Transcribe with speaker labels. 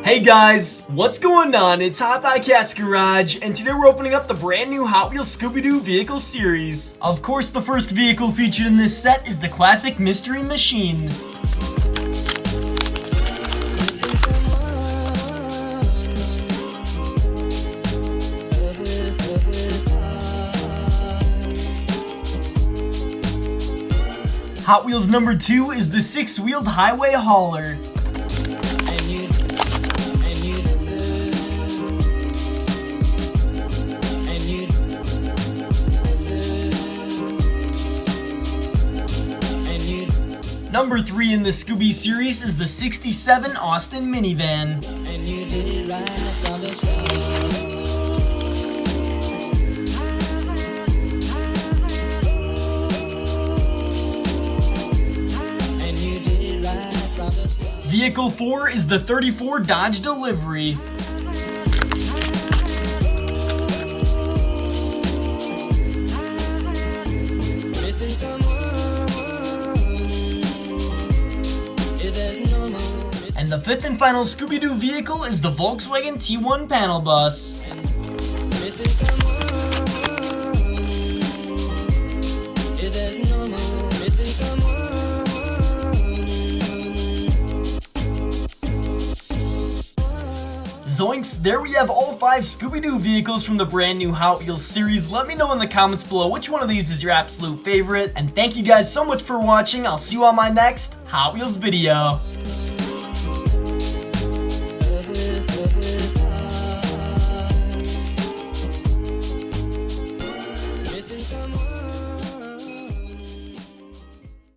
Speaker 1: Hey guys, what's going on? It's HotDiecast Garage, and today we're opening up the brand new Hot Wheels Scooby-Doo vehicle series. Of course, the first vehicle featured in this set is the classic Mystery Machine. Hot Wheels number 2 is the six-wheeled highway hauler. Number 3 in the Scooby series is the 67 Austin minivan. Vehicle 4 is the 34 Dodge Delivery. And the fifth and final Scooby-Doo vehicle is the Volkswagen T1 panel bus. Zoinks, there we have all 5 Scooby-Doo vehicles from the brand new Hot Wheels series. Let me know in the comments below which one of these is your absolute favorite. And thank you guys so much for watching. I'll see you on my next Hot Wheels video.
Speaker 2: Someone